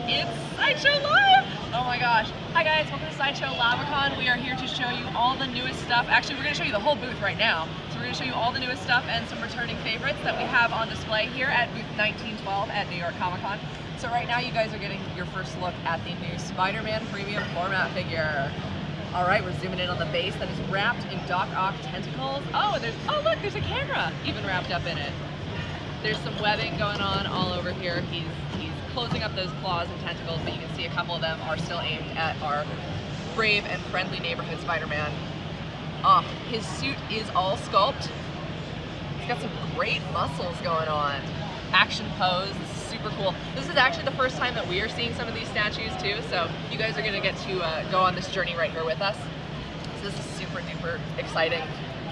It's Sideshow Live! Oh my gosh. Hi guys, welcome to Sideshow LavaCon. We are here to show you all the newest stuff. Actually, we're going to show you the whole booth right now. So we're going to show you all the newest stuff and some returning favorites that we have on display here at booth 1912 at New York Comic Con. So right now you guys are getting your first look at the new Superman Premium format figure. Alright, we're zooming in on the base that is wrapped in Doc Ock tentacles. Oh look, there's a camera even wrapped up in it. There's some webbing going on all over here. He's closing up those claws and tentacles, but you can see a couple of them are still aimed at our brave and friendly neighborhood Spider-Man. His suit is all sculpt. He's got some great muscles going on. Action pose, this is super cool. This is actually the first time that we are seeing some of these statues too, so you guys are gonna get to go on this journey right here with us. So this is super duper exciting.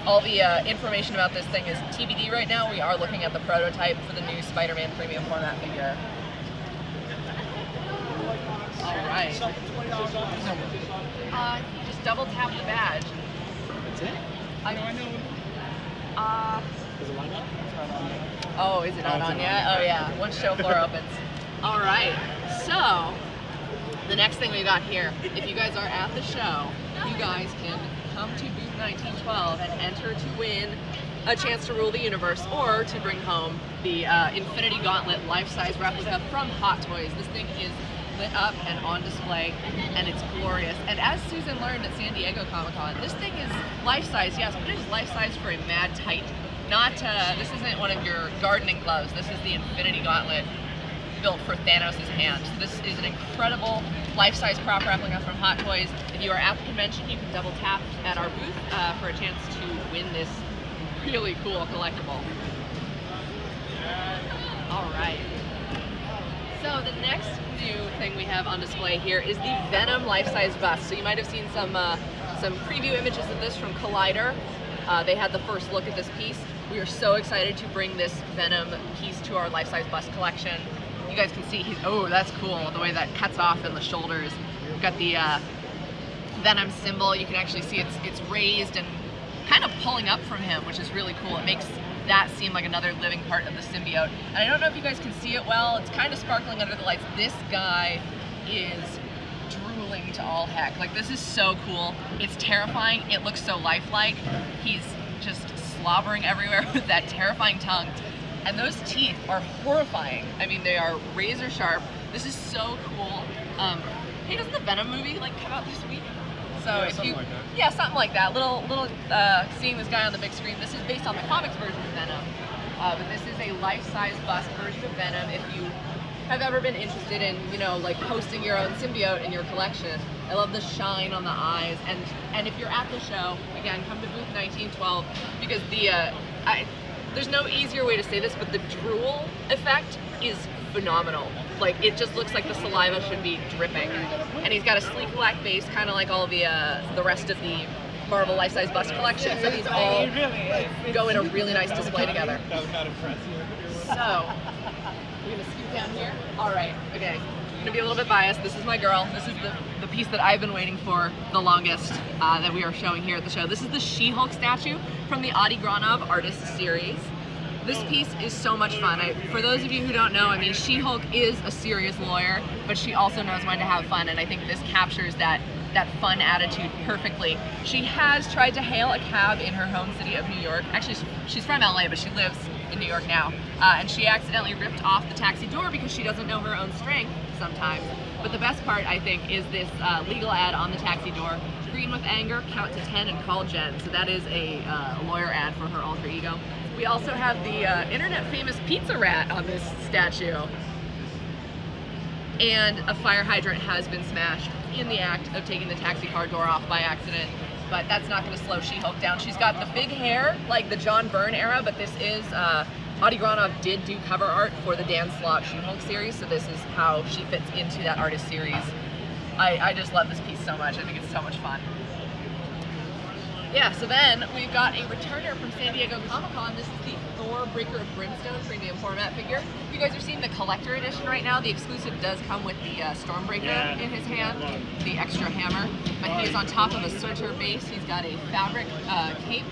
All the information about this thing is TBD right now. We are looking at the prototype for the new Spider-Man Premium format figure. Alright. You just double tap the badge. That's it? I know. Is it lined up? Oh, is it not on yet? Oh yeah, once show floor opens. Alright, so the next thing we got here, if you guys are at the show, you guys can come to booth 1912 and enter to win a chance to rule the universe or to bring home the Infinity Gauntlet life-size replica from Hot Toys. This thing is lit up and on display, and it's glorious. And as Susan learned at San Diego Comic-Con, this thing is life-size, yes, but it is life-size for a mad tight. This isn't one of your gardening gloves. This is the Infinity Gauntlet built for Thanos' hand. So this is an incredible life-size prop replica from Hot Toys. If you are at the convention, you can double tap at our booth for a chance to win this really cool collectible. All right. So the next new thing we have on display here is the Venom Life-Sized Bus. So you might have seen some preview images of this from Collider. They had the first look at this piece. We are so excited to bring this Venom piece to our life-size bus collection. You guys can see oh, that's cool, the way that cuts off in the shoulders. We've got the Venom symbol. You can actually see it's raised and kind of pulling up from him, which is really cool. It makes that seem like another living part of the symbiote. And I don't know if you guys can see it well. It's kind of sparkling under the lights. This guy is drooling to all heck. Like, this is so cool. It's terrifying. It looks so lifelike. He's just slobbering everywhere with that terrifying tongue. And those teeth are horrifying. I mean, they are razor sharp. This is so cool. Hey, doesn't the Venom movie like come out this week? So yeah, if something you, like that. Yeah, something like that. Little seeing this guy on the big screen. This is based on the comics version of Venom, but this is a life-size bust version of Venom. If you have ever been interested in, like posting your own symbiote in your collection, I love the shine on the eyes. And if you're at the show, again, come to booth 1912 because there's no easier way to say this, but the drool effect is phenomenal. Like, it just looks like the saliva should be dripping. And he's got a sleek black base, kind of like all the rest of the Marvel life-size bust collection. So these all go in a really nice display together. That was not impressive. So, we're gonna scoot down here. All right, okay. I'm gonna be a little bit biased. This is my girl. This is the piece that I've been waiting for the longest that we are showing here at the show. This is the She-Hulk statue from the Adi Granov Artists Series. This piece is so much fun. For those of you who don't know, I mean, She-Hulk is a serious lawyer, but she also knows when to have fun, and I think this captures that fun attitude perfectly. She has tried to hail a cab in her home city of New York. Actually, she's from LA, but she lives in New York now. And she accidentally ripped off the taxi door because she doesn't know her own strength sometimes. But the best part, I think, is this legal ad on the taxi door. Green with anger, count to 10 and call Jen. So that is a lawyer ad for her alter ego. We also have the internet famous pizza rat on this statue. And a fire hydrant has been smashed in the act of taking the taxi car door off by accident. But that's not going to slow She-Hulk down. She's got the big hair, like the John Byrne era, but this is, Adi Granov did do cover art for the Dan Slott She-Hulk series, so this is how she fits into that artist series. I just love this piece so much. I think it's so much fun. Yeah, so then we've got a returner from San Diego Comic-Con. This is the Thor Breaker of Brimstone premium format figure. You guys are seeing the collector edition right now. The exclusive does come with the Stormbreaker in his hand, the extra hammer. But he's on top of a switcher base. He's got a fabric cape.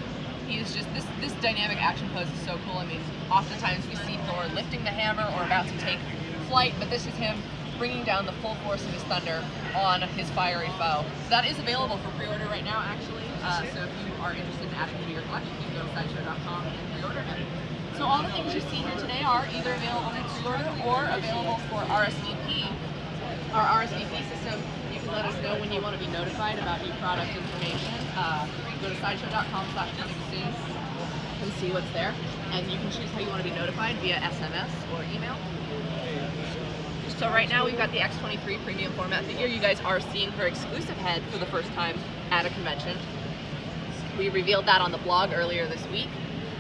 He's just, this dynamic action pose is so cool. I mean, oftentimes we see Thor lifting the hammer or about to take flight, but this is him bringing down the full force of his thunder on his fiery foe. So that is available for pre-order right now, actually. So if you are interested in adding to your collection, you can go to sideshow.com and pre-order them. So all the things you see here today are either available for pre-order or available for RSVP. Our RSVP system, you can let us know when you want to be notified about new product information. Go to sideshow.com/coming-soon and see what's there. And you can choose how you want to be notified via SMS or email. So right now we've got the X-23 premium format figure. You guys are seeing her exclusive head for the first time at a convention. We revealed that on the blog earlier this week.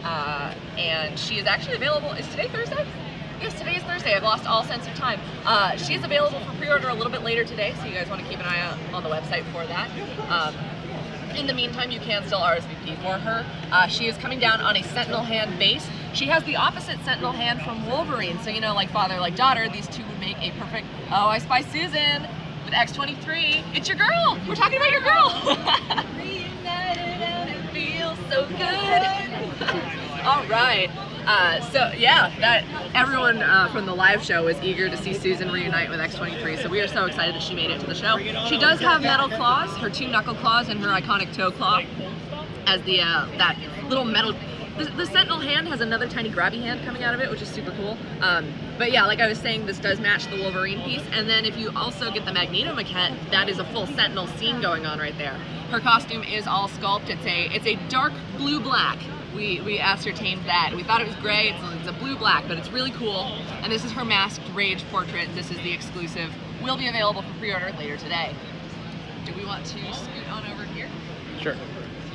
And she is actually available. Is today Thursday? Yes, today is Thursday. I've lost all sense of time. She is available for pre-order a little bit later today, so you guys want to keep an eye out on the website for that. In the meantime, you can still RSVP for her. She is coming down on a Sentinel hand base. She has the opposite Sentinel hand from Wolverine, so you know, like father, like daughter, these two would make a perfect, oh, I Spy Susan with X-23. It's your girl! We're talking about your girl! Reunited and it feels so good! All right. So yeah, that everyone from the live show was eager to see Susan reunite with X-23, so we are so excited that she made it to the show. She does have metal claws, her 2 knuckle claws and her iconic toe claw as the that little metal. The Sentinel hand has another tiny grabby hand coming out of it, which is super cool. But yeah, like I was saying, this does match the Wolverine piece. And then if you also get the Magneto maquette, that is a full Sentinel scene going on right there. Her costume is all sculpt. It's a dark blue-black. We ascertained that. We thought it was gray. It's a blue-black, but it's really cool. And this is her masked Rage portrait. This is the exclusive. Will be available for pre-order later today. Do we want to scoot on over here? Sure.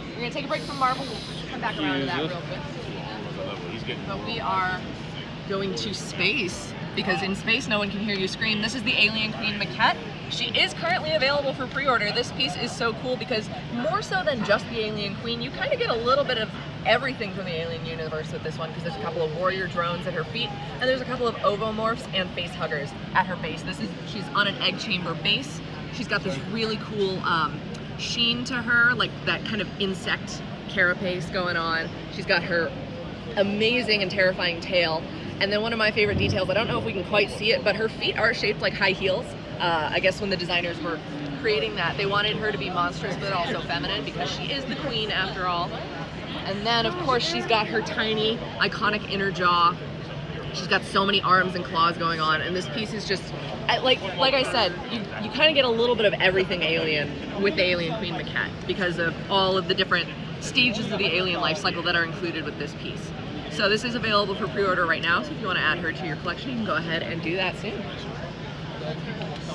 We're going to take a break from Marvel. We'll come back around to that real quick. But we are going to space, because in space no one can hear you scream. This is the Alien Queen maquette. She is currently available for pre-order. This piece is so cool because more so than just the Alien Queen, you kind of get a little bit of everything from the Alien universe with this one, because there's a couple of warrior drones at her feet, and there's a couple of ovomorphs and face huggers at her base. She's on an egg chamber base. She's got this really cool sheen to her, like that kind of insect carapace going on. She's got her amazing and terrifying tail. And then one of my favorite details, I don't know if we can quite see it, but her feet are shaped like high heels. I guess when the designers were creating that, they wanted her to be monstrous but also feminine, because she is the queen after all. And then of course she's got her tiny, iconic inner jaw. She's got so many arms and claws going on, and this piece is just, like I said, you kind of get a little bit of everything alien with the Alien Queen maquette because of all of the different stages of the alien life cycle that are included with this piece. So this is available for pre-order right now, so if you want to add her to your collection, you can go ahead and do that soon.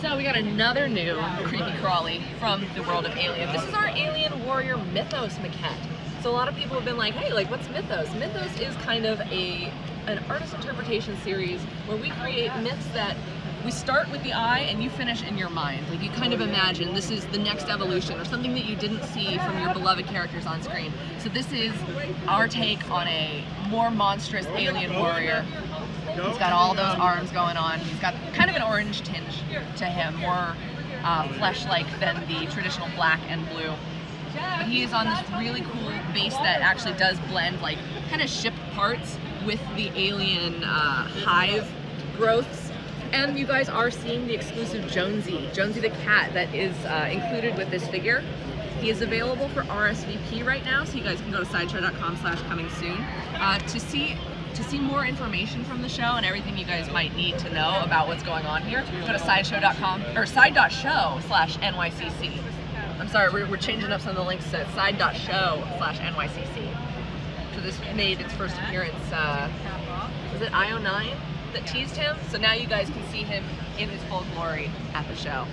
So we got another new creepy crawly from the world of Alien. This is our Alien Warrior Mythos maquette. So a lot of people have been like, hey, like what's Mythos? Mythos is kind of an artist interpretation series where we create myths that we start with the eye and you finish in your mind. Like you kind of imagine this is the next evolution or something that you didn't see from your beloved characters on screen. So this is our take on a more monstrous alien warrior. He's got all those arms going on. He's got kind of an orange tinge to him, more flesh-like than the traditional black and blue. But he is on this really cool base that actually does blend like kind of ship parts with the alien hive growths. And you guys are seeing the exclusive Jonesy the cat that is included with this figure. He is available for RSVP right now, so you guys can go to sideshow.com/coming-soon to see more information from the show and everything you guys might need to know about what's going on here. Go to sideshow.com or side.show/NYCC. I'm sorry, we're changing up some of the links to side.show/NYCC. So this made its first appearance, was it IO9 that teased him? So now you guys can see him in his full glory at the show.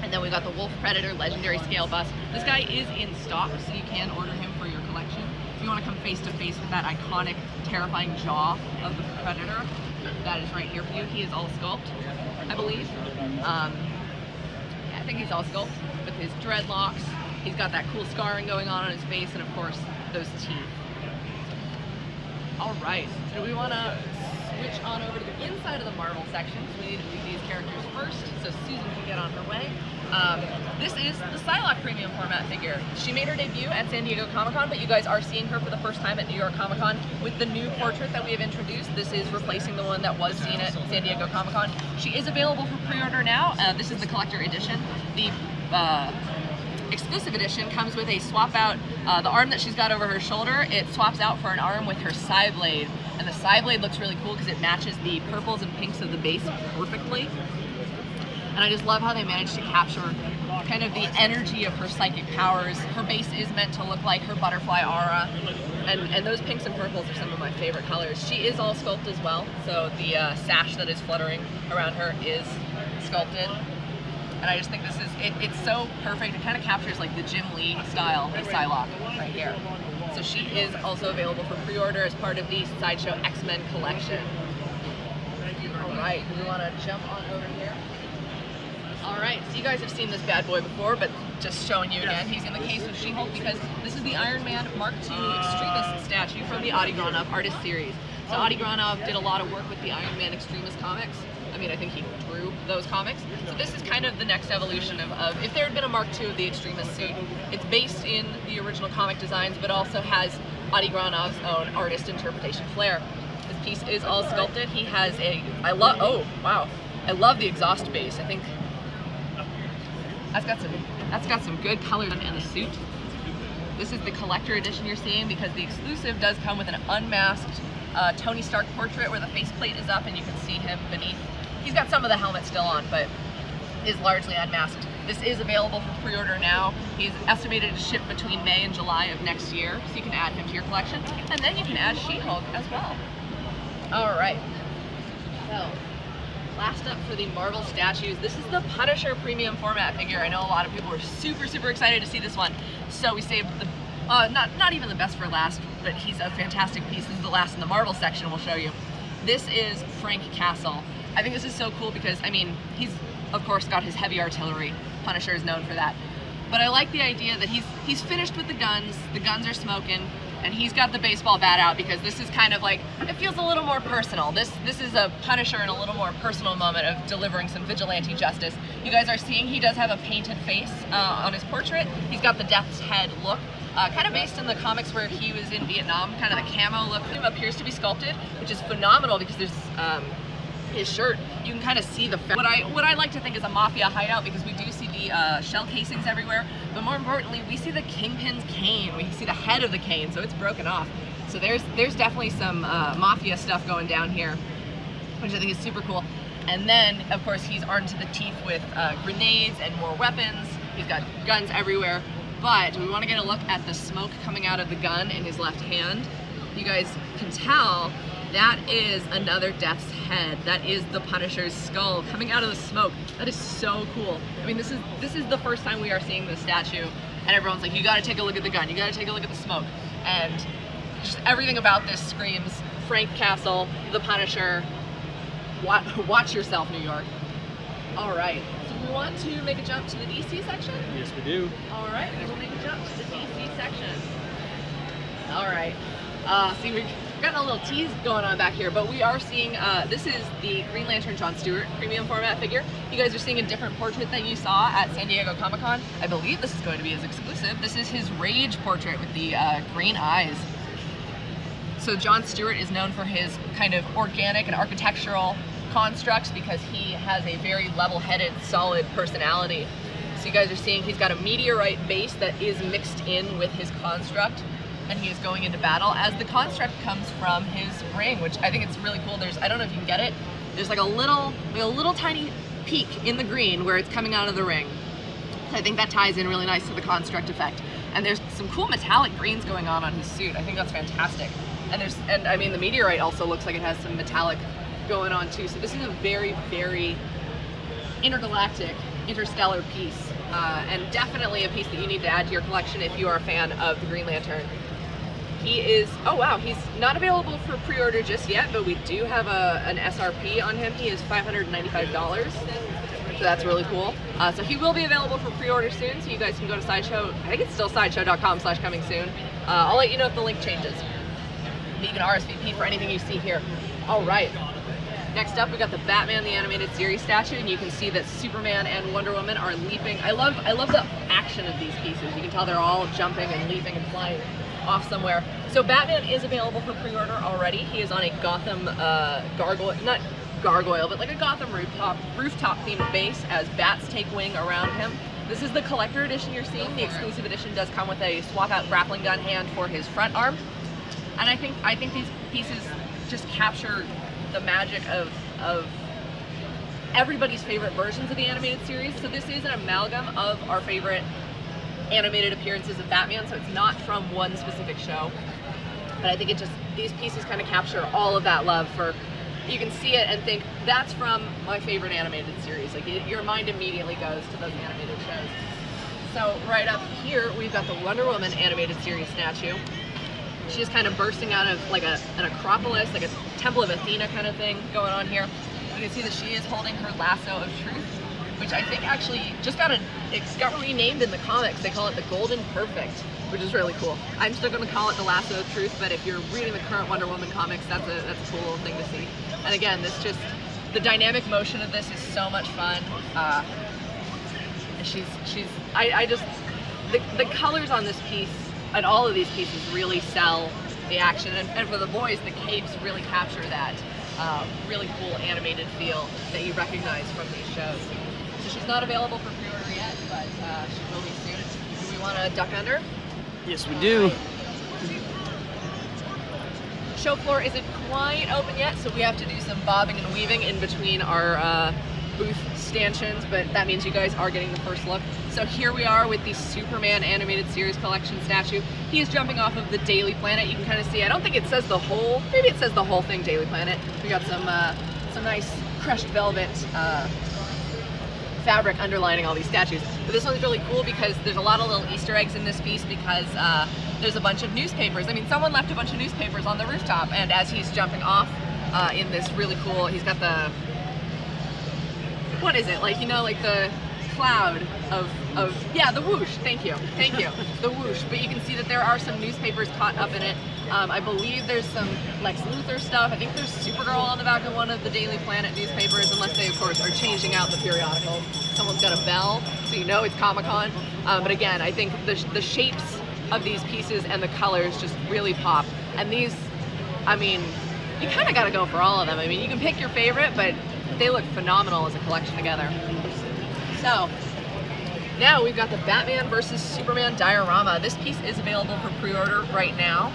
And then we got the Wolf Predator Legendary Scale Bus. This guy is in stock, so you can order him for your collection. If you want to come face to face with that iconic, terrifying jaw of the Predator, that is right here for you. He is all sculpt, I believe. Yeah, I think he's all sculpt with his dreadlocks. He's got that cool scarring going on his face, and of course, those teeth. All right, so do we want to switch on over to the inside of the Marvel section? So we need to do these characters first, so Susan can get on her way. This is the Psylocke Premium format figure. She made her debut at San Diego Comic-Con, but you guys are seeing her for the first time at New York Comic-Con with the new portrait that we have introduced. This is replacing the one that was seen at San Diego Comic-Con. She is available for pre-order now. This is the collector edition. The exclusive edition comes with a swap out, the arm that she's got over her shoulder, it swaps out for an arm with her side blade. And the side blade looks really cool because it matches the purples and pinks of the base perfectly. And I just love how they managed to capture kind of the energy of her psychic powers. Her base is meant to look like her butterfly aura, and those pinks and purples are some of my favorite colors. She is all sculpted as well, so the sash that is fluttering around her is sculpted. And I just think this is, it's so perfect. It kind of captures like the Jim Lee style of Psylocke right here. So she is also available for pre-order as part of the Sideshow X-Men collection. All right, do we want to jump on over here? All right, so you guys have seen this bad boy before, but just showing you again, he's in the case of She-Hulk because this is the Ironman Mark II Extremist statue from the Adi Granov artist series. So Adi Granov did a lot of work with the Ironman Extremist comics. I mean, I think he drew those comics. So this is kind of the next evolution of if there had been a Mark II of the Extremist suit, it's based in the original comic designs, but also has Adi Granov's own artist interpretation flair. This piece is all sculpted. He has a, oh, wow. I love the exhaust base. I think that's got some good color in the suit. This is the collector edition you're seeing because the exclusive does come with an unmasked Tony Stark portrait where the faceplate is up and you can see him beneath. He's got some of the helmet still on, but is largely unmasked. This is available for pre-order now. He's estimated to ship between May and July of next year, so you can add him to your collection, and then you can add She-Hulk as well. All right. So, last up for the Marvel statues, this is the Punisher Premium format figure. I know a lot of people were super, super excited to see this one. So we saved the, not even the best for last, but he's a fantastic piece. This is the last in the Marvel section we'll show you. This is Franky Castle. I think this is so cool because, I mean, he's of course got his heavy artillery. Punisher is known for that. But I like the idea that he's finished with the guns are smoking, and he's got the baseball bat out because this is kind of like, it feels a little more personal. This is a Punisher in a little more personal moment of delivering some vigilante justice. You guys are seeing he does have a painted face on his portrait. He's got the Death's Head look, kind of based in the comics where he was in Vietnam, kind of the camo look appears to be sculpted, which is phenomenal because there's his shirt, you can kind of see the what I like to think is a mafia hideout because we do see the shell casings everywhere, but more importantly we see the Kingpin's cane, we see the head of the cane, so it's broken off. So there's definitely some mafia stuff going down here, which I think is super cool. And then of course he's armed to the teeth with grenades and more weapons. He's got guns everywhere, but we want to get a look at the smoke coming out of the gun in his left hand. You guys can tell that is another Death's Head. That is the Punisher's skull coming out of the smoke. That is so cool. I mean, this is the first time we are seeing this statue, and everyone's like, you gotta take a look at the gun, you gotta take a look at the smoke. And just everything about this screams Franky Castle, the Punisher. Watch yourself, New York. All right, so we want to make a jump to the DC section? Yes, we do. All right, we'll make a jump to the DC section. All right, see, we've got a little tease going on back here, but we are seeing, this is the Green Lantern Jon Stewart premium format figure. You guys are seeing a different portrait that you saw at San Diego Comic-Con. I believe this is going to be his exclusive. This is his Rage portrait with the green eyes. So Jon Stewart is known for his kind of organic and architectural constructs because he has a very level-headed, solid personality. So you guys are seeing he's got a meteorite base that is mixed in with his construct, and he is going into battle as the construct comes from his ring, which I think it's really cool. There's, I don't know if you can get it, there's like a little tiny peak in the green where it's coming out of the ring. So I think that ties in really nice to the construct effect. And there's some cool metallic greens going on his suit. I think that's fantastic. And I mean, the meteorite also looks like it has some metallic going on too. So this is a very, very intergalactic, interstellar piece. And definitely a piece that you need to add to your collection if you are a fan of the Green Lantern. He is, oh wow, he's not available for pre-order just yet, but we do have an SRP on him. He is $595, so that's really cool. So he will be available for pre-order soon, so you guys can go to Sideshow. I think it's still sideshow.com/coming soon. I'll let you know if the link changes. You can RSVP for anything you see here. All right, Next up, we got the Batman the Animated Series statue, and you can see that Superman and Wonder Woman are leaping. I love the action of these pieces. You can tell they're all jumping and leaping and flying off somewhere. So Batman is available for pre-order already. He is on a Gotham gargoyle, not gargoyle, but like a Gotham rooftop themed base as bats take wing around him. This is the collector edition you're seeing. The exclusive edition does come with a swap out grappling gun hand for his front arm. And I think these pieces just capture the magic of everybody's favorite versions of the animated series. So this is an amalgam of our favorite animated appearances of Batman, so it's not from one specific show. But I think these pieces kind of capture all of that love for, you can see it and think, that's from my favorite animated series. Like your mind immediately goes to those animated shows. So right up here, we've got the Wonder Woman animated series statue. She's kind of bursting out of like an Acropolis, like a Temple of Athena kind of thing going on here. You can see that she is holding her lasso of truth, which I think actually just got renamed in the comics. They call it the Golden Perfect, which is really cool. I'm still going to call it the Lasso of Truth, but if you're reading the current Wonder Woman comics, that's a cool little thing to see. And again, the dynamic motion of this is so much fun. The colors on this piece and all of these pieces really sell the action, and for the boys, the capes really capture that really cool animated feel that you recognize from these shows. So she's not available for pre-order yet, but she will be soon. Do we want to duck under? Yes, we do. Show floor isn't quite open yet, so we have to do some bobbing and weaving in between our booth stanchions, but that means you guys are getting the first look. So here we are with the Superman Animated Series Collection statue. He is jumping off of the Daily Planet. You can kind of see, I don't think it says the whole, maybe it says the whole thing Daily Planet. We got some nice crushed velvet fabric underlining all these statues. But this one's really cool because there's a lot of little Easter eggs in this piece because there's a bunch of newspapers. I mean, someone left a bunch of newspapers on the rooftop, and as he's jumping off in this really cool, he's got the, what is it, like, you know, like the cloud of yeah, the whoosh, thank you, the whoosh. But you can see that there are some newspapers caught up in it. I believe there's some Lex Luthor stuff. I think there's Supergirl on the back of one of the Daily Planet newspapers, unless they, of course, are changing out the periodical. Someone's got a bell, so you know it's Comic-Con. But again, I think the shapes of these pieces and the colors just really pop. And these, I mean, you kind of got to go for all of them. I mean, you can pick your favorite, but they look phenomenal as a collection together. So, now we've got the Batman versus Superman diorama. This piece is available for pre-order right now.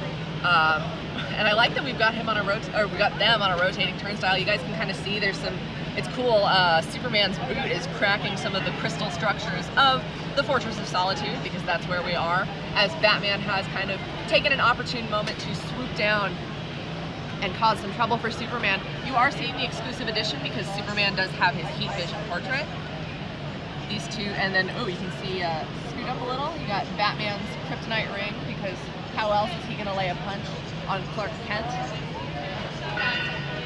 And I like that we've got him on we got them on a rotating turnstile. You guys can kind of see there's some, it's cool, Superman's boot is cracking some of the crystal structures of the Fortress of Solitude, because that's where we are, as Batman has kind of taken an opportune moment to swoop down and cause some trouble for Superman. You are seeing the exclusive edition because Superman does have his heat vision portrait. These two, and then, oh, you can see, scoot up a little, you got Batman's kryptonite ring, because how else is he going to lay a punch on Clark Kent?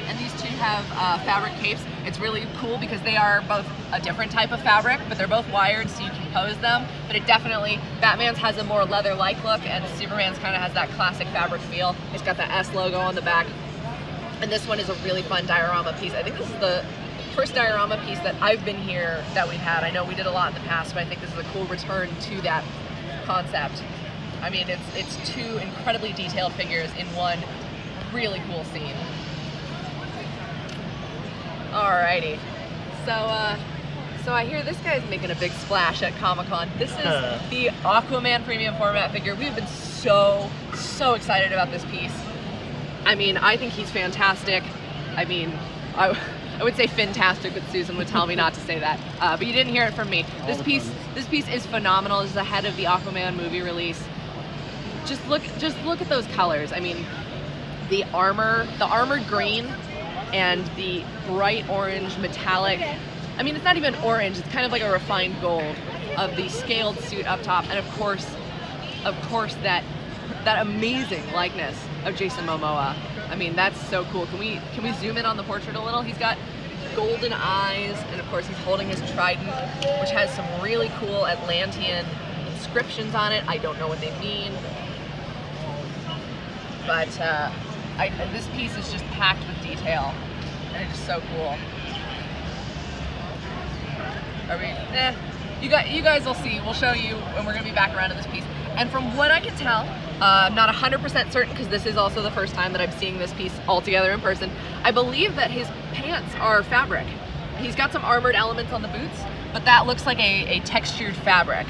And these two have fabric capes. It's really cool because they are both a different type of fabric, but they're both wired so you can pose them. But it definitely, Batman's has a more leather-like look, and Superman's kind of has that classic fabric feel. It's got the S logo on the back. And this one is a really fun diorama piece. I think this is the first diorama piece that I've been here that we've had. I know we did a lot in the past, but I think this is a cool return to that concept. I mean, it's two incredibly detailed figures in one really cool scene. Alrighty, so I hear this guy's making a big splash at Comic-Con. This is the Aquaman premium format figure. We've been so excited about this piece. I mean, I think he's fantastic. I mean, I would say fantastic, but Susan would tell me not to say that. But you didn't hear it from me. This piece is phenomenal. This is ahead of the Aquaman movie release. Just look at those colors. I mean, the armored green and the bright orange metallic. I mean, it's not even orange. It's kind of like a refined gold of the scaled suit up top, and of course that amazing likeness of Jason Momoa. I mean, that's so cool. Can we zoom in on the portrait a little? He's got golden eyes, and of course he's holding his trident, which has some really cool Atlantean inscriptions on it. I don't know what they mean, but this piece is just packed with detail. And it's just so cool. Are we? You guys will see. We'll show you when we're gonna be back around to this piece. And from what I can tell, I'm not 100% certain because this is also the first time that I'm seeing this piece all together in person. I believe that his pants are fabric. He's got some armored elements on the boots, but that looks like a textured fabric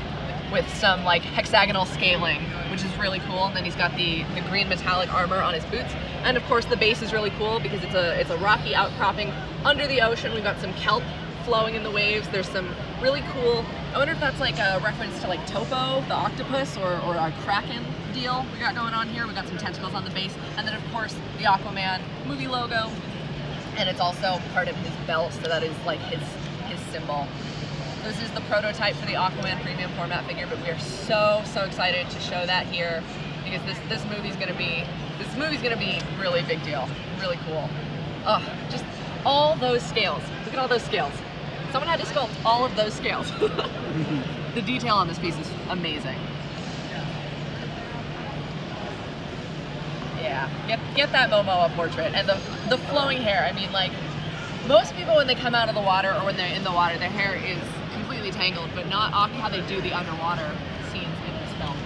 with some like hexagonal scaling, which is really cool. And then he's got the green metallic armor on his boots. And of course the base is really cool because it's a rocky outcropping under the ocean. We've got some kelp flowing in the waves. There's some really cool, I wonder if that's like a reference to like Topo, the octopus, or a Kraken deal we got going on here. We got some tentacles on the base. And then of course the Aquaman movie logo. And it's also part of his belt, so that is like his symbol. This is the prototype for the Aquaman Premium format figure, but we are so excited to show that here because this movie's gonna be really big deal, really cool. Oh, just all those scales. Look at all those scales. Someone had to sculpt all of those scales. The detail on this piece is amazing. Yeah, get that Momoa portrait and the flowing hair. I mean, like, most people when they come out of the water or when they're in the water, their hair is completely tangled, but not how they do the underwater scenes in this film.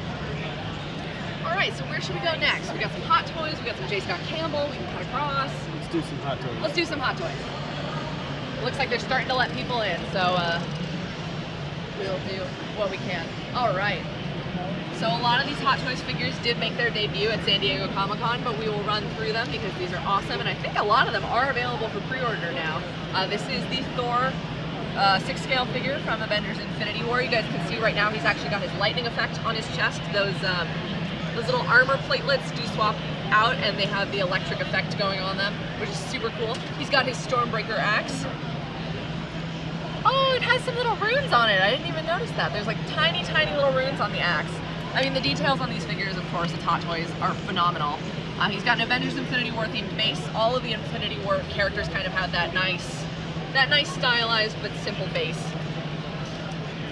All right, so where should we go next? We got some Hot Toys, we got some J. Scott Campbell, we can cut across. Let's do some Hot Toys. Let's do some Hot Toys. Looks like they're starting to let people in, so we'll do what we can. All right. So a lot of these Hot Toys figures did make their debut at San Diego Comic-Con, but we will run through them because these are awesome, and I think a lot of them are available for pre-order now. This is the Thor 6-scale figure from Avengers Infinity War. You guys can see right now he's actually got his lightning effect on his chest. Those little armor platelets do swap out, and they have the electric effect going on them, which is super cool. He's got his Stormbreaker axe. Oh, it has some little runes on it. I didn't even notice that. There's like tiny little runes on the axe. I mean, the details on these figures, of course, it's Hot Toys, are phenomenal. He's got an Avengers Infinity War themed base. All of the Infinity War characters kind of have that nice stylized but simple base.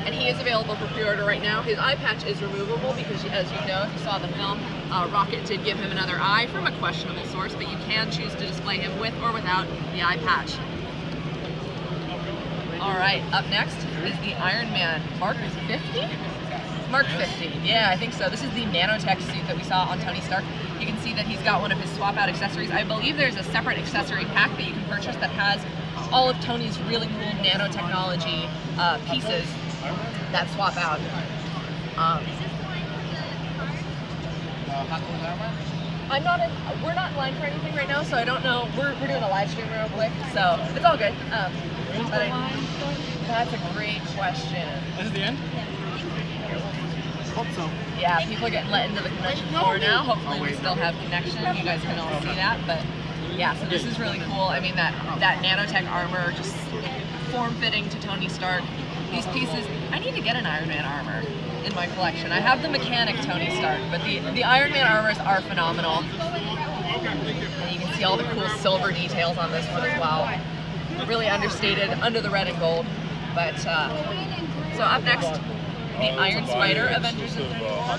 And he is available for pre-order right now. His eye patch is removable because, as you know, if you saw the film, Rocket did give him another eye from a questionable source, but you can choose to display him with or without the eye patch. All right, up next is the Ironman Markers 50? Mark 50, yeah, I think so. This is the nanotech suit that we saw on Tony Stark. You can see that he's got one of his swap out accessories. I believe there's a separate accessory pack that you can purchase that has all of Tony's really cool nanotechnology pieces that swap out. We're not in line for anything right now, so I don't know. We're doing a live stream real quick, so it's all good. That's a great question. This is the end? Hope so. Yeah, people are getting let into the convention floor now. Hopefully we still have connection. You guys can all see that, but yeah, so this is really cool. I mean, that nanotech armor, just form-fitting to Tony Stark. These pieces, I need to get an Iron Man armor in my collection. I have the mechanic Tony Stark, but the Iron Man armors are phenomenal. And you can see all the cool silver details on this one as well. Really understated, under the red and gold. But, so up next, the Iron Spider Avengers Infinity War.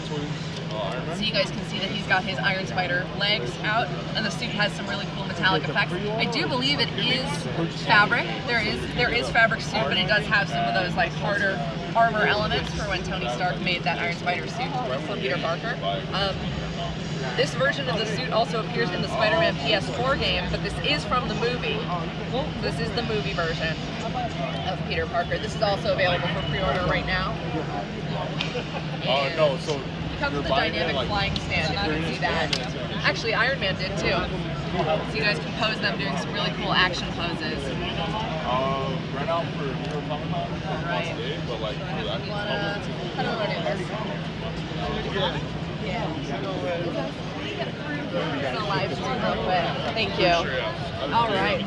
So you guys can see that he's got his Iron Spider legs out, and the suit has some really cool metallic effects. I do believe it is fabric. There is fabric suit, but it does have some of those like harder armor elements for when Tony Stark made that Iron Spider suit for Peter Parker. This version of the suit also appears in the Spider-Man PS4 game, but this is from the movie. This is the movie version of Peter Parker. This is also available for pre-order right now. No, so it comes with a dynamic flying stand. You can see that. Actually, Iron Man did too. So you guys can pose them doing some really cool action poses. Ran out for New York Comic Con Right. today, but like for the actual How do I do this? Yeah. It's a live stream real quick. Thank you. All right.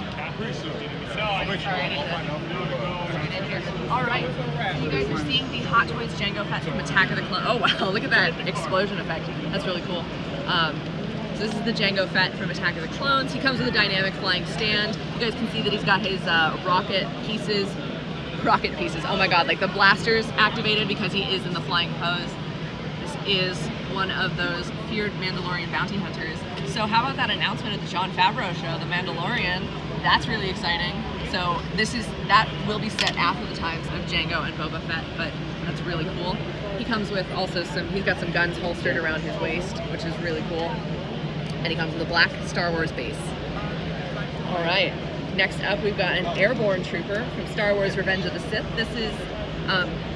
All right. You guys are seeing the Hot Toys Jango Fett from Attack of the Clones. Oh wow, look at that explosion effect. That's really cool. So this is the Jango Fett from Attack of the Clones. He comes with a dynamic flying stand. You guys can see that he's got his rocket pieces. Oh my god, like the blasters activated because he is in the flying pose. This is one of those feared Mandalorian bounty hunters. So how about that announcement at the Jon Favreau show? The Mandalorian that's really exciting. So that will be set after the times of Jango and Boba Fett, but that's really cool. He comes with also he's got some guns holstered around his waist, which is really cool. And he comes with a black Star Wars base. All right, next up we've got an Airborne Trooper from Star Wars Revenge of the Sith. This is,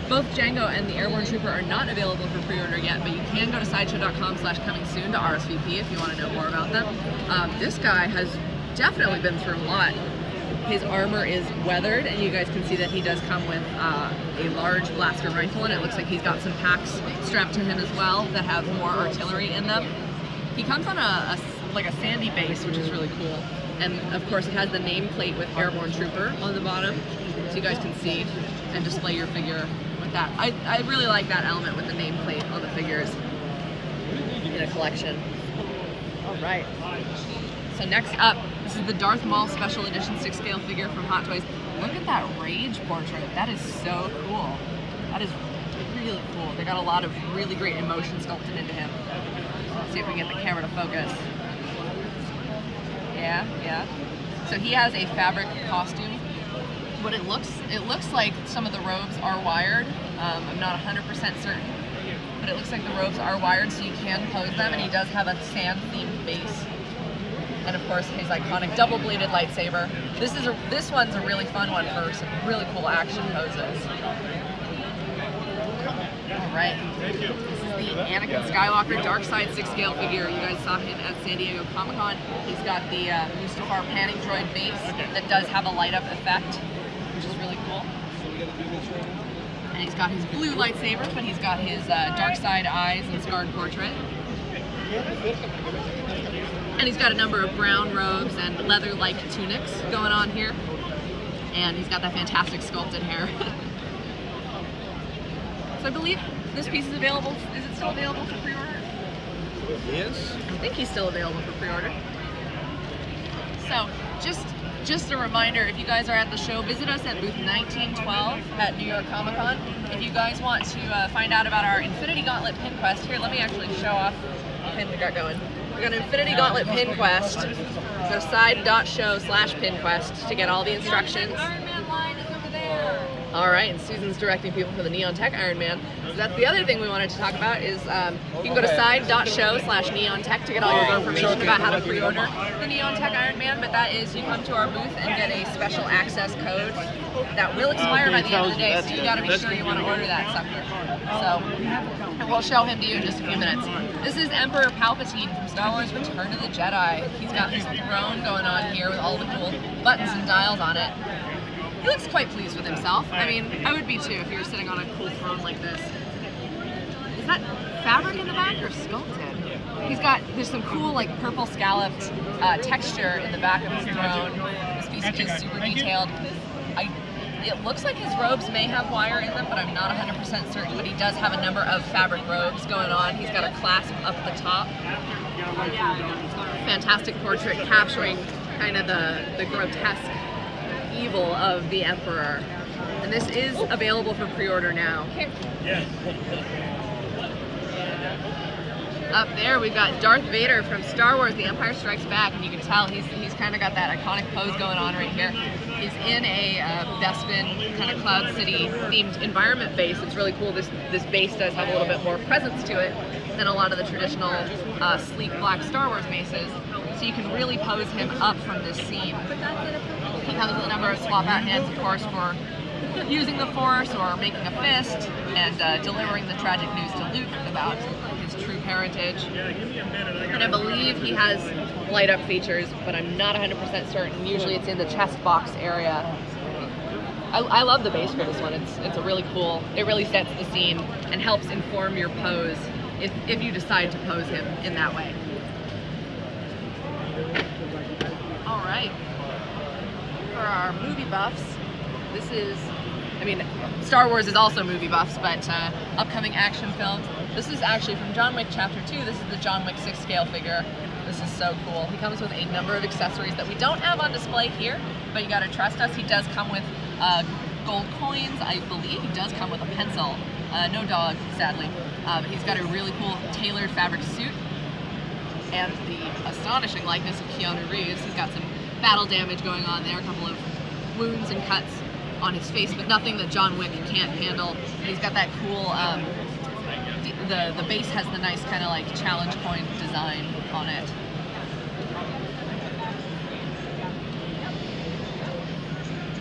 both Jango and the Airborne Trooper are not available for pre-order yet, but you can go to sideshow.com/coming-soon to RSVP if you want to know more about them. This guy has definitely been through a lot. His armor is weathered, and you guys can see that he does come with a large blaster rifle, and it looks like he's got some packs strapped to him as well that have more artillery in them. He comes on a sandy base, which is really cool. And of course it has the nameplate with Airborne Trooper on the bottom, so you guys can see and display your figure with that. I really like that element with the nameplate on the figures in a collection. All right. So next up, this is the Darth Maul Special Edition 6-scale figure from Hot Toys. Look at that Rage portrait. That is so cool. That is really cool. They got a lot of really great emotion sculpted into him. Let's see if we can get the camera to focus. Yeah. So he has a fabric costume. What it looks like some of the robes are wired. I'm not 100% certain, but it looks like the robes are wired so you can pose them, and he does have a sand-themed base. And of course his iconic double-bladed lightsaber. This one's a really fun one for some really cool action poses. All right. This is the Anakin Skywalker Dark Side 6-scale figure. You guys saw him at San Diego Comic-Con. He's got the Mustafar panning droid base that does have a light-up effect, which is really cool. And he's got his blue lightsaber, but he's got his dark side eyes and scarred portrait. And he's got a number of brown robes and leather-like tunics going on here. And he's got that fantastic sculpted hair. So I believe this piece is available. Is it still available for pre-order? Yes. I think he's still available for pre-order. So just a reminder, if you guys are at the show, visit us at booth 1912 at New York Comic Con. If you guys want to find out about our Infinity Gauntlet pin quest, here, let me actually show off the pin we got going. We got an Infinity Gauntlet pin quest. Go side.show/pin quest to get all the instructions. Ironman line is over there. All right, and Susan's directing people for the Neon Tech Iron Man. So that's the other thing we wanted to talk about is you can go to side.show/Neon Tech to get all your information about how to pre-order the Neon Tech Iron Man, but that is you come to our booth and get a special access code that will expire by the end of the day, so you gotta be sure you want to order that sucker. So, and we'll show him to you in just a few minutes. This is Emperor Palpatine from Star Wars Return of the Jedi. He's got his throne going on here with all the cool buttons and dials on it. He looks quite pleased with himself. I mean, I would be too if you were sitting on a cool throne like this. Is that fabric in the back or sculpted? There's some cool like purple scalloped texture in the back of his throne. This piece is super detailed. It looks like his robes may have wire in them, but I'm not 100% certain, but he does have a number of fabric robes going on. He's got a clasp up the top. Fantastic portrait capturing kind of the grotesque evil of the Emperor. And this is available for pre-order now. Up there we've got Darth Vader from Star Wars The Empire Strikes Back, and you can tell he's kind of got that iconic pose going on right here. He's in a Bespin kind of Cloud City themed environment base. It's really cool. This base does have a little bit more presence to it than a lot of the traditional sleek black Star Wars bases. So you can really pose him up from this scene. He comes with a number of swap out hands, of course, for using the Force or making a fist and delivering the tragic news to Luke about his true parentage. And I believe he has light up features, but I'm not 100% certain. Usually it's in the chest box area. I love the base for this one. It's a really cool, it really sets the scene and helps inform your pose if you decide to pose him in that way. All right. For our movie buffs, this is, I mean, Star Wars is also movie buffs, but upcoming action films. This is actually from John Wick Chapter 2. This is the John Wick 6-scale figure. This is so cool. He comes with a number of accessories that we don't have on display here, but you gotta trust us. He does come with gold coins. I believe he does come with a pencil. No dog, sadly. But he's got a really cool tailored fabric suit and the astonishing likeness of Keanu Reeves. He's got some battle damage going on there, a couple of wounds and cuts on his face, but nothing that John Wick can't handle. And he's got that cool, the base has the nice kind of like challenge coin design on it.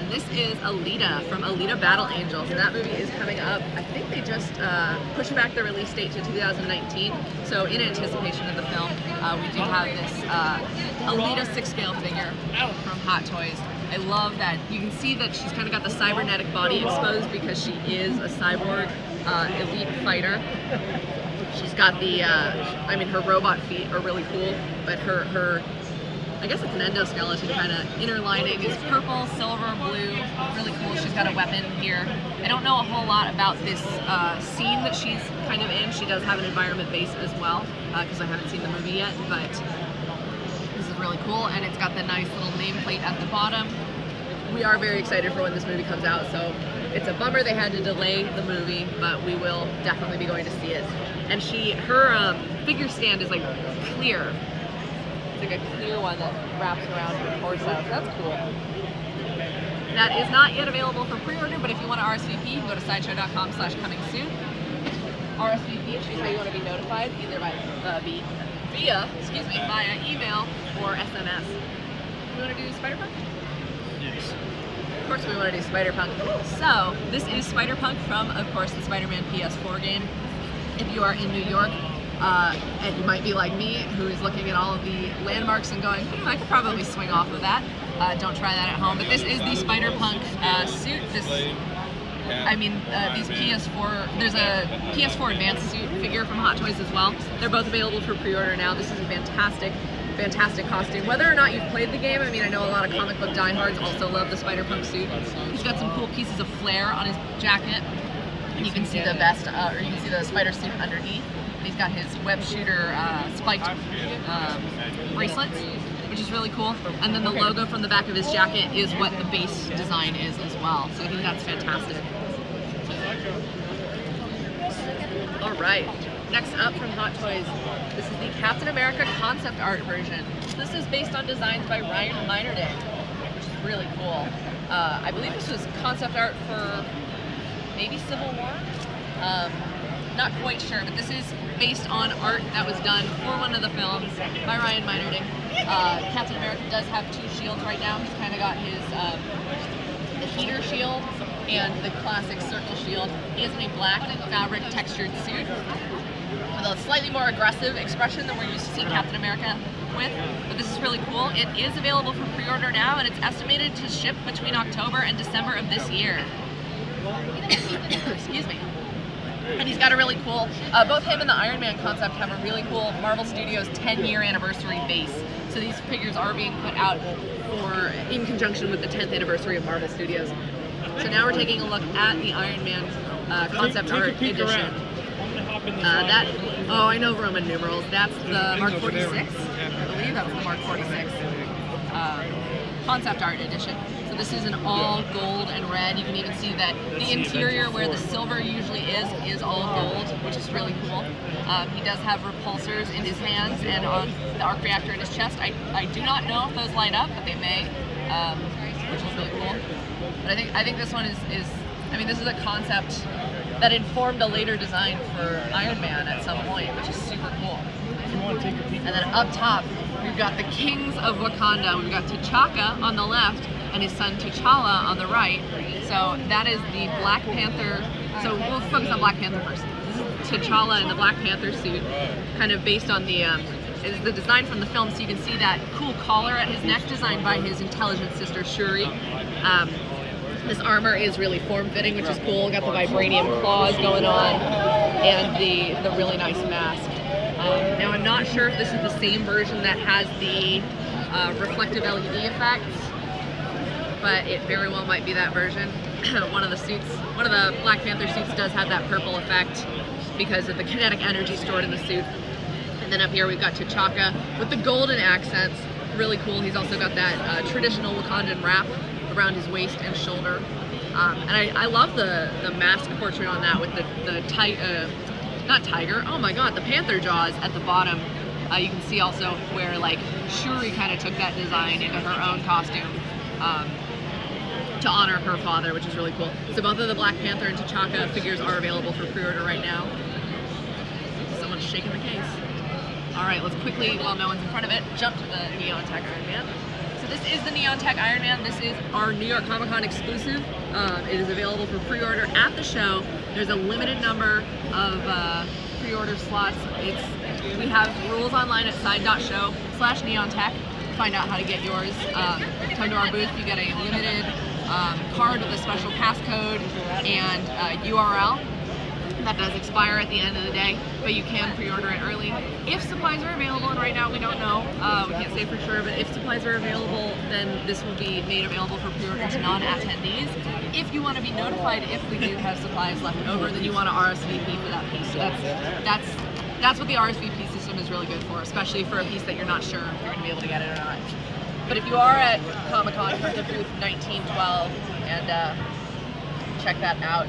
This is Alita from Alita Battle Angel. So that movie is coming up. I think they just pushed back the release date to 2019. So in anticipation of the film, we do have this Alita 6-scale figure from Hot Toys. I love that you can see that she's kind of got the cybernetic body exposed because she is a cyborg elite fighter. She's got the, I mean, her robot feet are really cool, but her I guess it's an endoskeleton kind of inner lining is purple, silver, blue, really cool. She's got a weapon here. I don't know a whole lot about this scene that she's kind of in. She does have an environment base as well, because I haven't seen the movie yet, but this is really cool, and it's got the nice little nameplate at the bottom. We are very excited for when this movie comes out, so it's a bummer they had to delay the movie, but we will definitely be going to see it. And her figure stand is like clear. Like a clear one that wraps around her torso. So that's cool. That is not yet available for pre-order, but if you want to RSVP, you can go to sideshow.com/coming-soon. RSVP is how you want to be notified, either by via email or SMS. You want to do Spider-Punk? Yes. Of course we want to do Spider-Punk. So this is Spider-Punk from, of course, the Spider-Man PS4 game. If you are in New York, and you might be like me, who is looking at all of the landmarks and going, I could probably swing off of that. Don't try that at home. But this is the Spider-Punk suit. These PS4, there's a Ps4 Advance Suit figure from Hot Toys as well. They're both available for pre-order now. This is a fantastic, fantastic costume. Whether or not you've played the game, I mean, I know a lot of comic book diehards also love the Spider-Punk suit. He's got some cool pieces of flair on his jacket. You can see the vest, or you can see the spider suit underneath. He's got his web shooter spiked bracelets, which is really cool. And then the logo from the back of his jacket is what the base design is as well. So I think that's fantastic. All right, next up from Hot Toys, this is the Captain America concept art version. This is based on designs by Ryan Meinerding, which is really cool. I believe this was concept art for maybe Civil War. Not quite sure, but this is based on art that was done for one of the films by Ryan Meinerding. Captain America does have two shields right now. He's kind of got his the heater shield and the classic circle shield. He is in a black fabric textured suit with a slightly more aggressive expression than we're used to seeing Captain America with, but this is really cool. It is available for pre-order now, and it's estimated to ship between October and December of this year. Excuse me. And he's got a really cool, both him and the Iron Man concept have a really cool Marvel Studios 10-year anniversary base. So these figures are being put out in conjunction with the 10th anniversary of Marvel Studios. So now we're taking a look at the Iron Man concept art edition. I know Roman numerals. That's the Mark 46. I believe that's the Mark 46 concept art edition. So this is an all gold and red. You can even see that the interior where the silver usually is all gold, which is really cool. He does have repulsors in his hands and on the arc reactor in his chest. I do not know if those light up, but they may, which is really cool. But I think this one is this is a concept that informed a later design for Iron Man at some point, which is super cool. And then up top, we've got the Kings of Wakanda. We've got T'Chaka on the left and his son T'Challa on the right. So that is the Black Panther. So we'll focus on Black Panther first. This is T'Challa in the Black Panther suit, kind of based on the is the design from the film. So you can see that cool collar at his neck, designed by his intelligent sister Shuri. This armor is really form-fitting, which is cool. Got the vibranium claws going on, and the really nice mask. Now I'm not sure if this is the same version that has the reflective LED effects, but it very well might be that version. One of the Black Panther suits does have that purple effect because of the kinetic energy stored in the suit. And then up here we've got T'Chaka with the golden accents. Really cool. He's also got that traditional Wakandan wrap around his waist and shoulder. And I love the mask portrait on that with the not tiger, oh my god, the panther jaws at the bottom. You can see also where like Shuri kind of took that design into her own costume to honor her father, which is really cool. So both of the Black Panther and T'Chaka figures are available for pre-order right now. Someone's shaking the case. All right, let's quickly, while no one's in front of it, jump to the Neon Tech Iron Man. So this is the Neon Tech Iron Man. This is our New York Comic Con exclusive. It is available for pre-order at the show. There's a limited number of pre-order slots. We have rules online at side.show/neontech to find out how to get yours. Come to our booth, you get a limited card with a special passcode and URL. That does expire at the end of the day, but you can pre-order it early. If supplies are available, and right now we don't know, we can't say for sure, but if supplies are available, then this will be made available for pre-order to non-attendees. If you want to be notified if we do have supplies left over, then you want to RSVP for that piece. So that's what the RSVP system is really good for, especially for a piece that you're not sure if you're going to be able to get it or not. But if you are at Comic-Con, come to booth 1912 and check that out.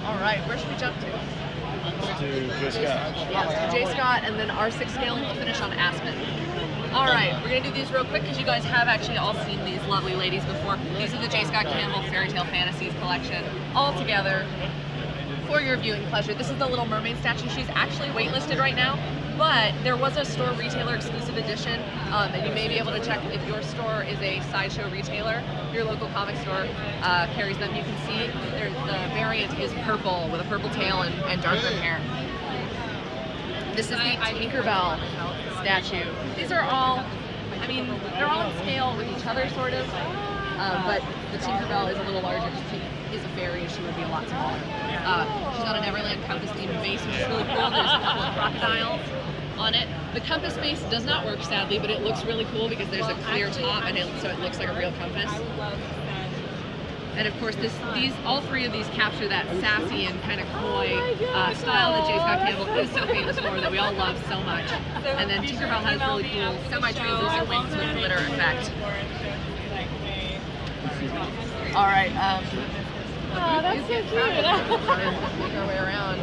All right, where should we jump to? To J. Scott. Yeah, J. Scott, and then our 6 scale, and we'll finish on Aspen. All right, we're gonna do these real quick because you guys have actually all seen these lovely ladies before. These are the J. Scott Campbell Fairy Tale Fantasies collection, all together for your viewing pleasure. This is the Little Mermaid statue. She's actually waitlisted right now, but there was a store retailer exclusive edition, and you may be able to check if your store is a Sideshow retailer. Your local comic store carries them. You can see the variant is purple with a purple tail and darker hair. This is the Tinkerbell statue. These are all, I mean, they're all in scale with each other, sort of, but the Tinkerbell is a little larger because she is a fairy. She would be a lot smaller. She's on a Neverland Compass themed base, which is really cool. There's a couple of crocodiles on it. The compass base does not work, sadly, but it looks really cool because there's a clear top, and so it looks like a real compass. And of course, all 3 of these capture that sassy and kind of coy style that J. Scott Campbell is so famous for, that we all love so much. And then Tinkerbell has really cool semi-translucent wings with glitter effect. All right. Oh, that's so cute. Make our way around.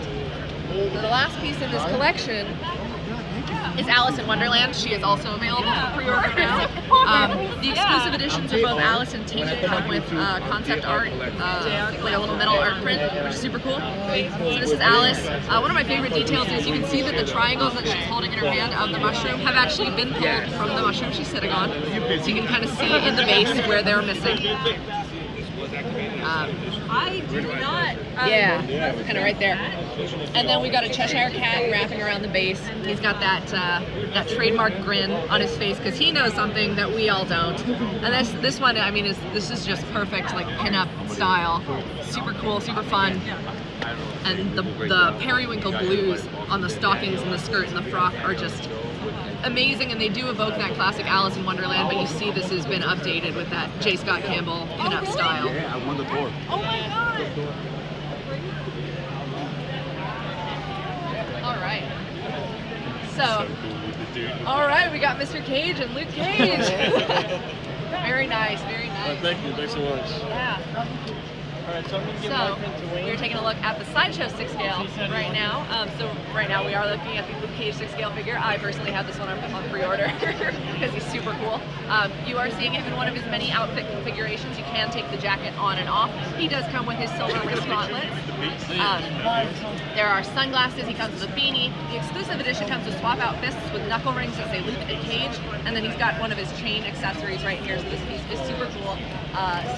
So the last piece in this collection is Alice in Wonderland. She is also available for pre-order now. The exclusive editions of both Alice and Tink come with concept art, like a little metal art print, which is super cool. So this is Alice. One of my favorite details is you can see that the triangles that she's holding in her hand of the mushroom have actually been pulled from the mushroom she's sitting on. So you can kind of see in the base where they're missing. I did not. Yeah, kind of right there. And then we got a Cheshire Cat wrapping around the base. He's got that trademark grin on his face because he knows something that we all don't. And this one, I mean, this is just perfect, like pin-up style. Super cool, super fun. And the periwinkle blues on the stockings and the skirt and the frock are just amazing, and they do evoke that classic Alice in Wonderland, but you see this has been updated with that J. Scott Campbell pin-up style. Yeah, I won the board. Oh my god! All right. So, all right, we got Mr. Cage and Luke Cage. Very nice, very nice. Thank you, thanks so much. Yeah. Alright, so I'm going to give my print to Wayne. We're taking a look at the Sideshow 6 scale right now. So right now we are looking at the Luke Cage 6 scale figure. I personally have this one on pre-order because he's super cool. You are seeing him in one of his many outfit configurations. You can take the jacket on and off. He does come with his silver wrist gauntlets. There are sunglasses. He comes with a beanie. The exclusive edition comes with swap out fists with knuckle rings that say Luke and Cage. And then he's got one of his chain accessories right here. So this piece is super cool,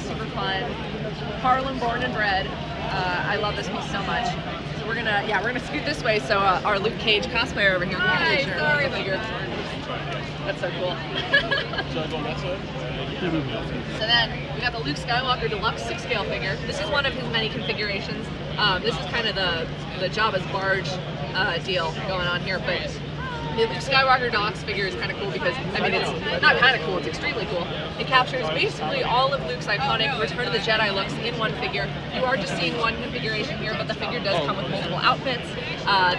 super fun. Harlem born and bred. I love this piece so much. So we're gonna scoot this way so our Luke Cage cosplayer over here can Hi, get a sorry. figure. That's so cool. Should I go that side? So then we got the Luke Skywalker Deluxe 6 scale figure. This is one of his many configurations. This is kind of the Jabba's barge deal going on here, but the Luke Skywalker Deluxe figure is kind of cool because, I mean, it's not kind of cool, it's extremely cool. It captures basically all of Luke's iconic Return of the Jedi looks in one figure. You are just seeing one configuration here, but the figure does come with multiple outfits.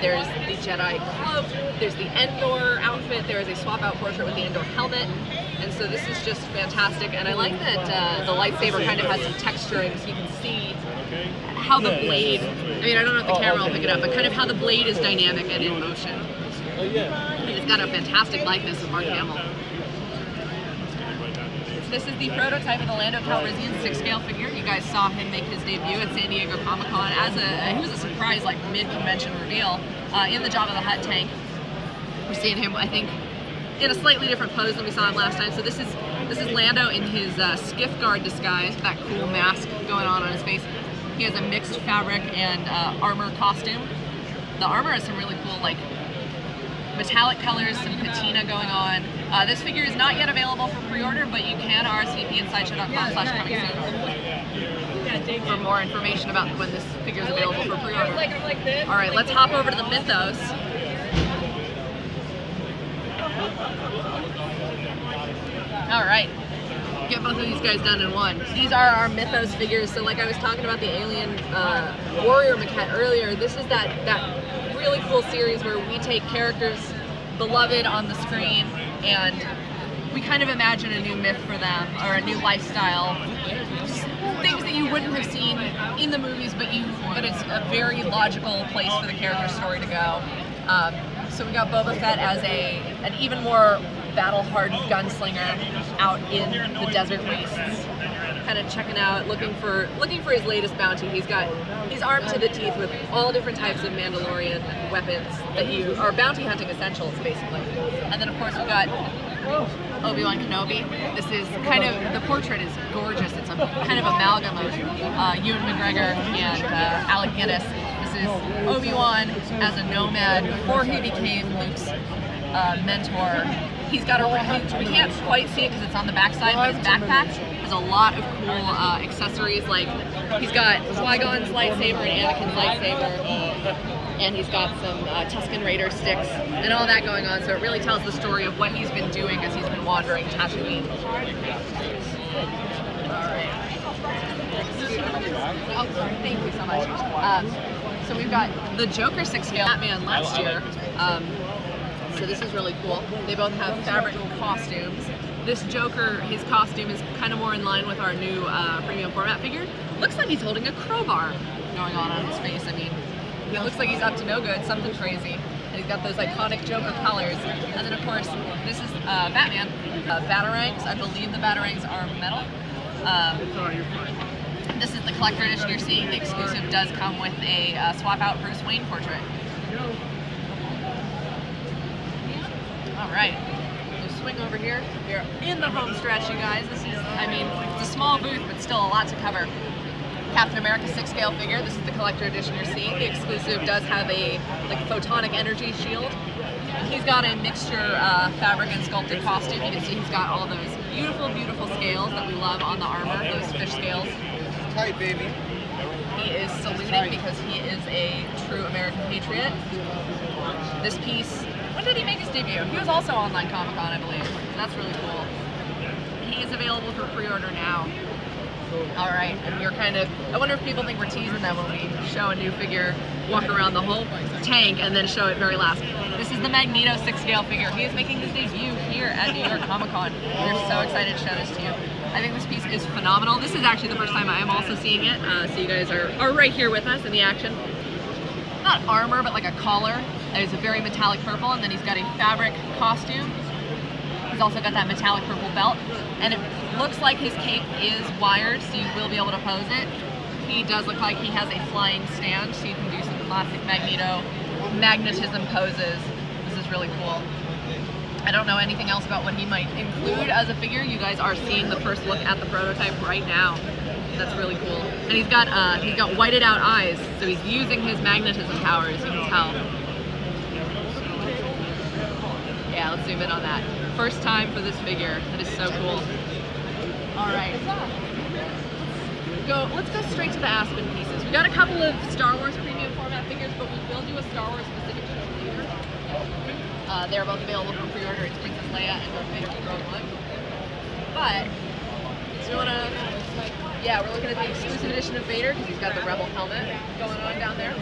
There's the Jedi cloak, there's the Endor outfit, there is a swap out portrait with the Endor helmet, and so this is just fantastic. And I like that the lightsaber kind of has some texturing so you can see how the blade, I mean, I don't know if the camera will pick it up, but kind of how the blade is dynamic and in motion. Oh yeah. It's He's got a fantastic likeness of Mark Hamill. This is the prototype of the Lando Calrissian 6-scale figure. You guys saw him make his debut at San Diego Comic-Con as he was a surprise, like mid-convention reveal in the Jabba the Hutt tank. We're seeing him, I think, in a slightly different pose than we saw him last time. So this is Lando in his skiff guard disguise, that cool mask going on his face. He has a mixed fabric and armor costume. The armor has some really cool, like, metallic colors, some patina going on. This figure is not yet available for pre-order, but you can RSVP in sideshow.com/coming soon for more information about when this figure is available for pre-order. All right, let's hop over to the Mythos. All right, get both of these guys done in one. These are our Mythos figures. So like I was talking about the Alien Warrior Maquette earlier, this is that really cool series where we take characters beloved on the screen and we kind of imagine a new myth for them or a new lifestyle. Things that you wouldn't have seen in the movies, but it's a very logical place for the character story to go. So we got Boba Fett as an even more battle-hardened gunslinger out in the desert wastes, kind of checking out, looking for his latest bounty. He's armed to the teeth with all different types of Mandalorian weapons that are bounty hunting essentials, basically. And then of course we got Obi-Wan Kenobi. This is kind of, the portrait is gorgeous. It's a kind of amalgam of Ewan McGregor and Alec Guinness. This is Obi-Wan as a nomad before he became Luke's mentor. He's got we can't quite see it because it's on the backside, but his backpack has a lot of cool accessories, like he's got Qui-Gon's lightsaber and Anakin's lightsaber, and he's got some Tusken Raider sticks and all that going on, so it really tells the story of what he's been doing as he's been wandering Tatooine. Oh, sorry, thank you so much. So we've got the Joker 6-scale Batman last year. So this is really cool. They both have fabric costumes. This Joker, his costume is kind of more in line with our new premium format figure. Looks like he's holding a crowbar going on his face. I mean, he looks like he's up to no good, something crazy. And he's got those iconic Joker colors. And then of course, this is Batman. Batarangs, I believe the Batarangs are metal. This is the collector edition you're seeing. The exclusive does come with a swap out Bruce Wayne portrait. All right, so swing over here. We're in the home stretch, you guys. This is, I mean, it's a small booth, but still a lot to cover. Captain America 6-scale figure. This is the collector edition you're seeing. The exclusive does have a photonic energy shield. He's got a mixture fabric and sculpted costume. You can see he's got all those beautiful, beautiful scales that we love on the armor, those fish scales. Tight, baby. He is saluting because he is a true American patriot. This piece, when did he make his debut? He was also online Comic-Con, I believe. That's really cool. He is available for pre-order now. All right, and you're kind of, I wonder if people think we're teasing them when we show a new figure, walk around the whole tank, and then show it very last. This is the Magneto 6-scale figure. He is making his debut here at New York Comic Con. We're so excited to show this to you. I think this piece is phenomenal. This is actually the first time I am also seeing it, so you guys are right here with us in the action. Not armor, but like a collar. It's a very metallic purple, and then he's got a fabric costume. He's also got that metallic purple belt, and it looks like his cape is wired, so you will be able to pose it. He does look like he has a flying stand, so you can do some classic Magneto magnetism poses. This is really cool. I don't know anything else about what he might include as a figure. You guys are seeing the first look at the prototype right now. That's really cool. And he's got whited out eyes, so he's using his magnetism powers, you can tell. Yeah, let's zoom in on that. First time for this figure. That is so cool. All right. Let's go straight to the Aspen pieces. We got a couple of Star Wars premium format figures, but we will do a Star Wars specific show later. They're both available for pre-order. It's Princess Leia and Darth Vader from Rogue One. But yeah, we're looking at the exclusive edition of Vader because he's got the Rebel helmet going on down there.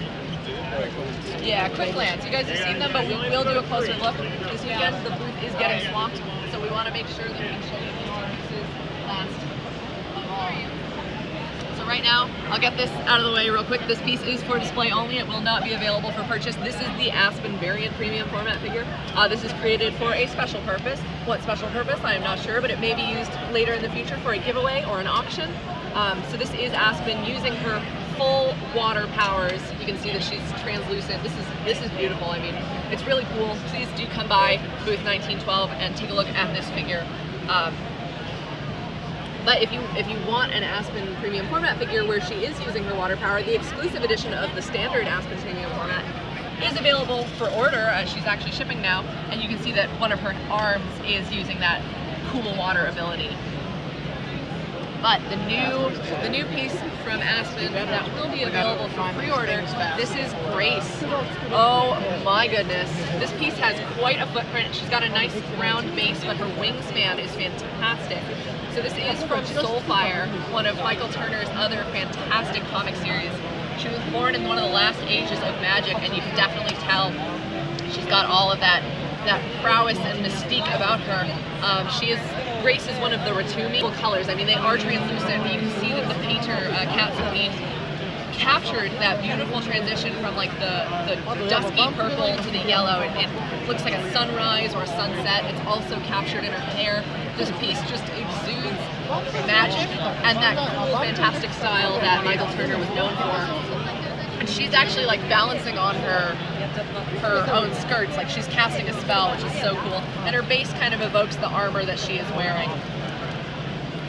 Yeah, quick glance. You guys have seen them, but we will do a closer look this weekend. The booth is getting swamped, so we want to make sure that we can show you the pieces last of all. So right now. I'll get this out of the way real quick. This piece is for display only. It will not be available for purchase. This is the Aspen variant premium format figure. This is created for a special purpose. What special purpose? I am not sure, but it may be used later in the future for a giveaway or an auction. So this is Aspen using her full water powers. You can see that she's translucent. This is beautiful. I mean, it's really cool. Please do come by booth 1912 and take a look at this figure. But if you want an Aspen premium format figure where she is using her water power, the exclusive edition of the standard Aspen premium format is available for order. She's actually shipping now, and you can see that one of her arms is using that cool water ability. But the new piece from Aspen that will be available for pre-order, this is Grace. Oh my goodness. This piece has quite a footprint. She's got a nice round base, but her wingspan is fantastic. So this is from Soulfire, one of Michael Turner's other fantastic comic series. She was born in one of the last ages of magic, and you can definitely tell she's got all of that prowess and mystique about her. Grace is one of the Ratumi colors. I mean, they are translucent. You can see that the painter, Katsumi, captured that beautiful transition from like the dusky purple to the yellow. It looks like a sunrise or a sunset. It's also captured in her hair. This piece just exudes magic and that cool, fantastic style that Michael Turner was known for. And she's actually like balancing on her own skirts, like she's casting a spell, which is so cool. And her base kind of evokes the armor that she is wearing.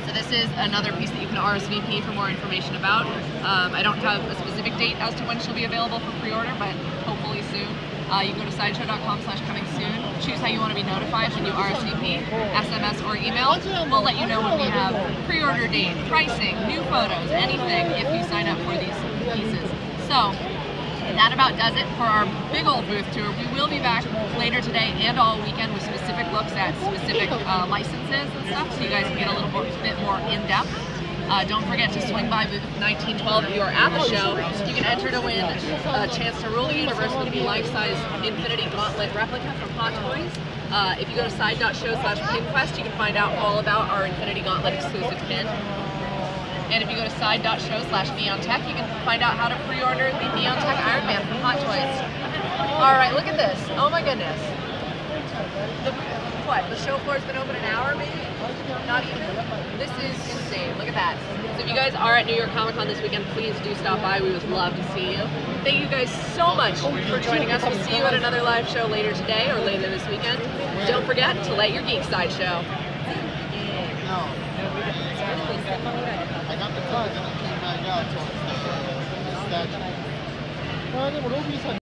So this is another piece that you can RSVP for more information about. I don't have a specific date as to when she'll be available for pre-order, but hopefully soon. You can go to sideshow.com/coming-soon. Choose how you want to be notified when you RSVP, SMS or email. We'll let you know when we have pre-order date, pricing, new photos, anything if you sign up for these pieces. So that about does it for our big old booth tour. We will be back later today and all weekend with specific looks at specific licenses and stuff, so you guys can get a little bit more in-depth. Don't forget to swing by booth 1912 if you are at the show. You can enter to win a chance to rule the universe with the life-size Infinity Gauntlet replica from Hot Toys. If you go to side.show/pinquest, you can find out all about our Infinity Gauntlet exclusive pin. And if you go to side.show/neontech, you can find out how to pre-order the Neontech Iron Man from Hot Toys. Alright, look at this. Oh my goodness. The show floor's been open an hour maybe? Not even? This is insane. Look at that. So if you guys are at New York Comic Con this weekend, please do stop by. We would love to see you. Thank you guys so much for joining us. We'll see you at another live show later today or later this weekend. Don't forget to let your geek side show. I got the card and I came back out to Statute.